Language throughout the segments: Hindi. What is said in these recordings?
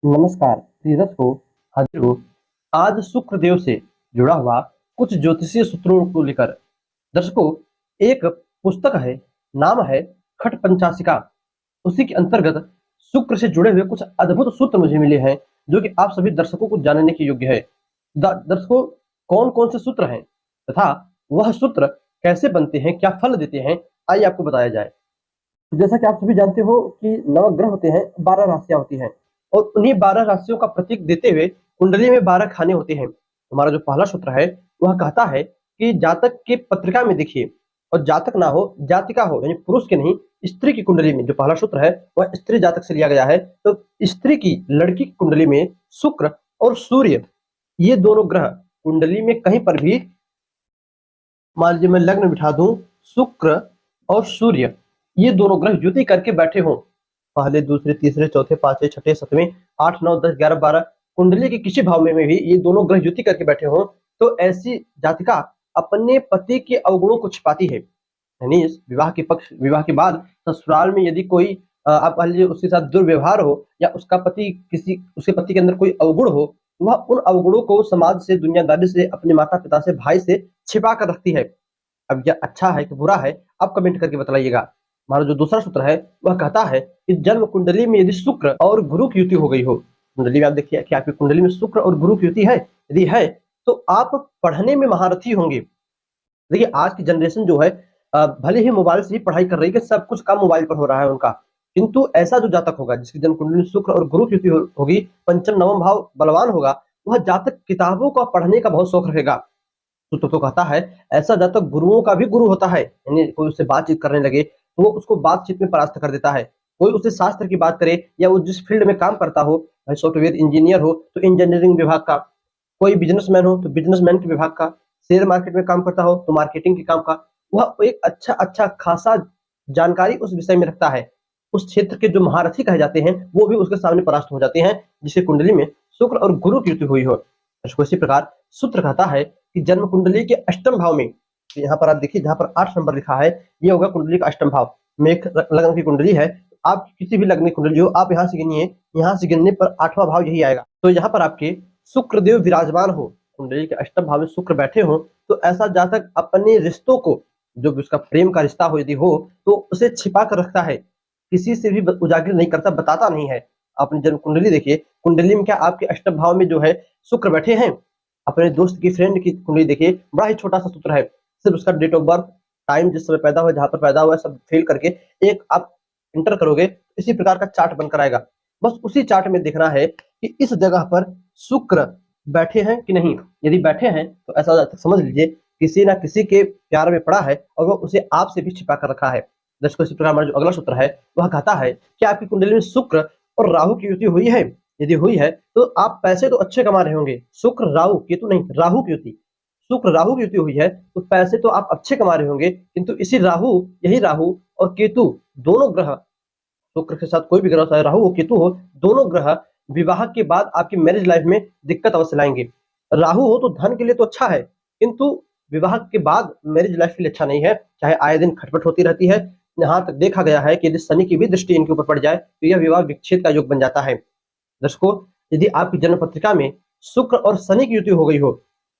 नमस्कार प्रिय दर्शकों, हाजिर हूँ आज शुक्र देव से जुड़ा हुआ कुछ ज्योतिषीय सूत्रों को लेकर। दर्शकों, एक पुस्तक है, नाम है खट पंचाशिका। उसी के अंतर्गत शुक्र से जुड़े हुए कुछ अद्भुत सूत्र मुझे मिले हैं जो कि आप सभी दर्शकों को जानने के योग्य है। दर्शकों, कौन कौन से सूत्र हैं तथा वह सूत्र कैसे बनते हैं, क्या फल देते हैं, आइए आपको बताया जाए। जैसा कि आप सभी जानते हो कि नवग्रह होते हैं, 12 राशियां होती हैं और उन्हीं 12 राशियों का प्रतीक देते हुए कुंडली में 12 खाने होते हैं। हमारा जो पहला सूत्र है वह कहता है कि जातक की पत्रिका में देखिए, और जातक ना हो जातिका हो, यानी पुरुष के नहीं, स्त्री की कुंडली में जो पहला सूत्र है वह स्त्री जातक से लिया गया है। तो स्त्री की, लड़की की कुंडली में शुक्र और सूर्य, ये दोनों ग्रह कुंडली में कहीं पर भी, मान लीजिए मैं लग्न बिठा दूं, शुक्र और सूर्य ये दोनों ग्रह युति करके बैठे हों, पहले दूसरे तीसरे चौथे पांचवें छठे सतवें 8 9 10 11 12 कुंडली के किसी भाव में भी ये दोनों ग्रह युति करके बैठे हों, तो ऐसी जातिका अपने पति के अवगुणों को छिपाती है। यानी इस विवाह के बाद ससुराल में यदि कोई आप मान लीजिए उसके साथ दुर्व्यवहार हो या उसके पति के अंदर कोई अवगुण हो, वह उन अवगुणों को समाज से, दुनियादारी से, अपने माता पिता से, भाई से छिपा कर रखती है। अब यह अच्छा है कि बुरा है, आप कमेंट करके बताइएगा। हमारा जो दूसरा सूत्र है वह कहता है कि जन्म कुंडली में यदि शुक्र और गुरु की युति हो गई हो, कुंडली में आप देखिए कि आपकी कुंडली में शुक्र और गुरु की युति है, यदि है तो आप पढ़ने में महारथी होंगे। देखिए आज की जनरेशन जो है भले ही मोबाइल से ही पढ़ाई कर रही है कि सब कुछ काम मोबाइल पर हो रहा है उनका, किंतु ऐसा जो जातक होगा जिसकी जन्म कुंडली में शुक्र और गुरु की युति होगी, पंचम नवम भाव बलवान होगा, वह जातक किताबों का पढ़ने का बहुत शौक रहेगा। तो कहता है ऐसा जातक गुरुओं का भी गुरु होता है, यानी कोई उससे बातचीत करने लगे तो वो उसको बातचीत में परास्त कर देता है। कोई उससे शास्त्र की बात करे या वो जिस फील्ड में काम करता हो, सॉफ्टवेयर इंजीनियर हो तो इंजीनियरिंग विभाग का, कोई बिजनेसमैन हो तो बिजनेसमैन के विभाग का, शेयर मार्केट में काम करता हो तो मार्केटिंग के काम का, वह एक अच्छा अच्छा खासा जानकारी उस विषय में रखता है। उस क्षेत्र के जो महारथी कहे जाते हैं वो भी उसके सामने परास्त हो जाते हैं, जिसकी कुंडली में शुक्र और गुरु की युति हुई हो। इसी प्रकार सूत्र कहता है कि जन्म कुंडली के अष्टम भाव में, तो यहाँ पर आप देखिए जहाँ पर 8 नंबर लिखा है ये होगा कुंडली का अष्टम भाव। मेष लग्न की कुंडली है, आप किसी भी लग्न की कुंडली हो, आप यहाँ से गिनिए, यहाँ से गिनने पर 8वां भाव यही आएगा। तो यहाँ पर आपके शुक्रदेव विराजमान हो, कुंडली के अष्टम भाव में शुक्र बैठे हो, तो ऐसा जातक अपने रिश्तों को, जो भी उसका प्रेम का रिश्ता हो यदि हो, तो उसे छिपा कर रखता है, किसी से भी उजागर नहीं करता, बताता नहीं है। अपनी जन्म कुंडली देखिए, कुंडली में क्या आपके अष्टम भाव में जो है शुक्र बैठे हैं। अपने दोस्त की, फ्रेंड की कुंडली देखिए, बड़ा ही छोटा सा सूत्र है, सिर्फ उसका डेट ऑफ बर्थ, टाइम, जिस समय पैदा हुआ, जहां पर पैदा हुआ, सब फिल करके एक आप इंटर करोगे, इसी प्रकार का चार्ट बनकर आएगा। बस उसी चार्ट में देखना है कि इस जगह पर शुक्र बैठे हैं कि नहीं। यदि बैठे हैं तो ऐसा समझ लीजिए किसी ना किसी के प्यार में पड़ा है और वो उसे आपसे भी छिपा कर रखा है। दर्शकों, इसी प्रकार हमारा जो अगला सूत्र है वह कहता है कि आपकी कुंडली में शुक्र और राहु की युति हुई है, यदि हुई है तो आप पैसे तो अच्छे कमा रहे होंगे। शुक्र राहु, केतु नहीं, राहु की युति, शुक्र राहु की युति हुई है तो पैसे तो आप अच्छे कमा रहे होंगे, किंतु यही राहु और केतु दोनों ग्रह, शुक्र के साथ कोई भी ग्रह चाहे राहु हो केतु हो, दोनों ग्रह विवाह के बाद आपकी मैरिज लाइफ में दिक्कत अवश्य लाएंगे। राहु हो तो धन के लिए तो अच्छा है, किंतु विवाह के बाद मैरिज लाइफ के लिए अच्छा नहीं है, चाहे आए दिन खटपट होती रहती है। यहाँ तक देखा गया है कि यदि शनि की भी दृष्टि इनके ऊपर पड़ जाए तो यह विवाह विच्छेद का योग बन जाता है। दर्शकों, यदि आपकी जन्म पत्रिका में शुक्र और शनि की युति हो गई हो,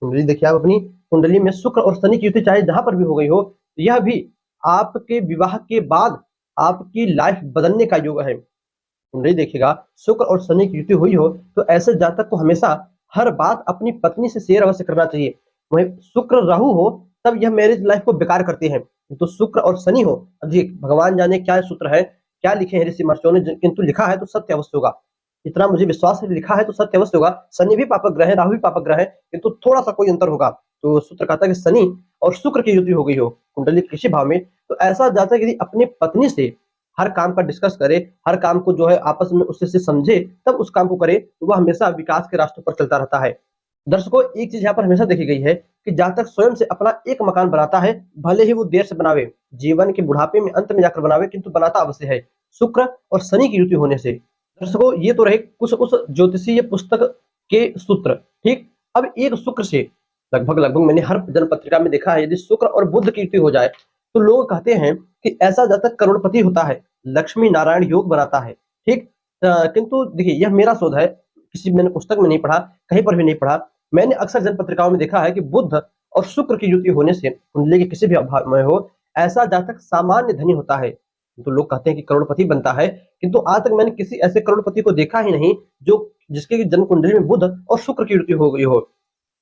कुंडली देखिए आप अपनी कुंडली में शुक्र और शनि की युति चाहे जहां पर भी हो गई हो, तो यह भी आपके विवाह के बाद आपकी लाइफ बदलने का योग है। कुंडली देखिएगा, शुक्र और शनि की युति हुई हो तो ऐसे जातक को हमेशा हर बात अपनी पत्नी से शेयर अवश्य करना चाहिए। वहीं शुक्र राहु हो तब यह मैरिज लाइफ को बेकार करते हैं, तो शुक्र और शनि हो, जी भगवान जाने क्या सूत्र है, क्या लिखे हैं ऋषि महर्षियों ने, किंतु लिखा है तो सत्य अवश्य होगा। इतना मुझे विश्वास है, लिखा है तो सत्य अवश्य होगा। शनि भी पापक ग्रह है, राहु भी पापक ग्रह है, किंतु थोड़ा सा कोई अंतर होगा। तो सूत्र कहता है कि शनि और शुक्र की युति हो गई हो कुंडली किसी भाव में, तो ऐसा जाता है यदि अपनी पत्नी से हर काम का डिस्कस करे, हर काम को जो है आपस में उससे से समझे, तब उस काम को करे, तो वह हमेशा विकास के रास्तों पर चलता रहता है। दर्शकों, एक चीज यहाँ पर हमेशा देखी गई है कि जहां तक स्वयं से अपना एक मकान बनाता है, भले ही वो देर से बनावे, जीवन के बुढ़ापे में अंत में जाकर बनावे, किंतु बनाता अवश्य है, शुक्र और शनि की युति होने से। दर्शकों, ये तो रहे कुछ उस ज्योतिषीय पुस्तक के सूत्र। ठीक, अब एक शुक्र से लगभग लगभग मैंने हर जन्म पत्रिका में देखा है, यदि शुक्र और बुध की युति हो जाए तो लोग कहते हैं कि ऐसा जातक करोड़पति होता है, लक्ष्मी नारायण योग बनाता है। ठीक, किंतु देखिए यह मेरा शोध है, किसी मैंने पुस्तक में नहीं पढ़ा, कहीं पर भी नहीं पढ़ा। मैंने अक्सर जन पत्रिकाओं में देखा है कि बुध और शुक्र की युति होने से कुंडली के किसी भी भाव में हो, ऐसा जातक सामान्य धनी होता है। तो लोग कहते हैं कि करोड़पति बनता है, किंतु आज तक मैंने किसी ऐसे करोड़पति को देखा ही नहीं जो जिसके जन्म कुंडली में बुध और शुक्र की युति हो गई हो।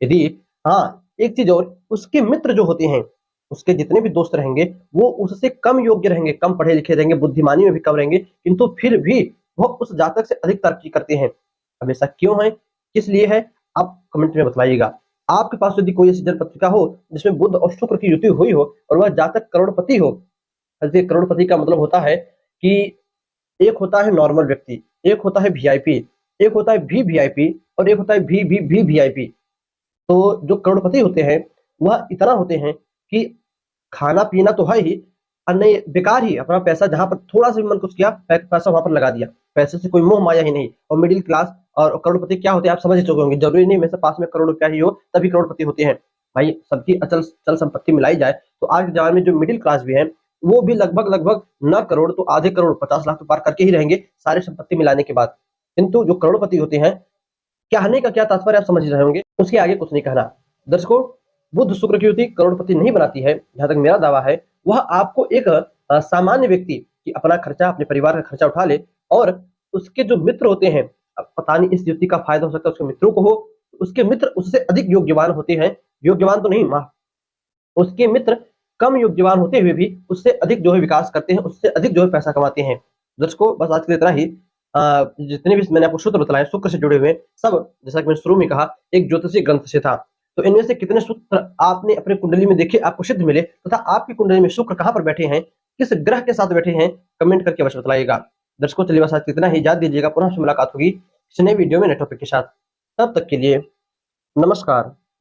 यदि हाँ, एक चीज और, उसके मित्र जो होते हैं, उसके जितने भी दोस्त रहेंगे वो उससे कम योग्य रहेंगे, कम पढ़े लिखे रहेंगे, बुद्धिमानी में भी कम रहेंगे, किंतु फिर भी वह उस जातक से अधिक तरक्की करते हैं। अब ऐसा क्यों है, किस लिए है, आप कमेंट में बताइएगा। आपके पास यदि कोई ऐसी जन्म पत्रिका हो जिसमें बुध और शुक्र की युति हुई हो और वह जातक करोड़पति हो। करोड़पति का मतलब होता है कि एक होता है नॉर्मल व्यक्ति, एक होता है वीआईपी, एक होता है वीवीआईपी और एक होता है वीवीआईपी। तो जो करोड़पति होते हैं वह इतना होते हैं कि खाना पीना तो है ही, अन्य बेकार ही अपना पैसा जहां पर थोड़ा सा भी मन कुछ किया पैसा वहां पर लगा दिया, पैसे से कोई मोह माया ही नहीं। और मिडिल क्लास और करोड़पति क्या होते हैं आप समझ ही चुके होंगे, जरूरी नहीं मेरे पास में करोड़ रुपया ही हो तभी करोड़पति होते हैं। भाई सबकी अचल चल संपत्ति मिलाई जाए तो आज के जमाने में जो मिडिल क्लास भी है वो भी लगभग लगभग न करोड़ तो आधे करोड़ 50 लाख तो पार करके ही रहेंगे सारी संपत्ति मिलाने के बाद। किंतु जो करोड़पति होते हैं, कहने का क्या तात्पर्य आप समझ ही रहे होंगे, उसके आगे कुछ नहीं कहना। दर्शकों, बुध शुक्र की युति करोड़पति नहीं बनाती है, जहां तक मेरा दावा है। वह आपको एक सामान्य व्यक्ति कि अपना खर्चा, अपने परिवार का खर्चा उठा ले और उसके जो मित्र होते हैं, अब पता नहीं इस युति का फायदा हो सकता है उसके मित्रों को हो, उसके मित्र उससे अधिक योग्यवान होते हैं, योग्यवान तो नहीं माफ, उसके मित्र कम योग्यवान होते हुए भी उससे अधिक जो है विकास करते हैं, उससे अधिक जो है पैसा कमाते हैं। दर्शकों, बस आज के लिए इतना ही। जितने भी मैंने आपको सूत्र बताए शुक्र से जुड़े हुए सब, जैसा कि मैंने शुरू में कहा, एक ज्योतिषीय ग्रंथ से था। तो इनमें से कितने सूत्र आपने अपने कुंडली में देखे, आपको सिद्ध मिले, तथा आपकी कुंडली में शुक्र कहां पर बैठे हैं, किस ग्रह के साथ बैठे हैं, कमेंट करके अवश्य बताइएगा। दर्शकों, चलिए बस आज कितना ही, याद दीजिएगा पुनः से मुलाकात होगी किसी नए वीडियो में नए टॉपिक के साथ। तब तक के लिए नमस्कार।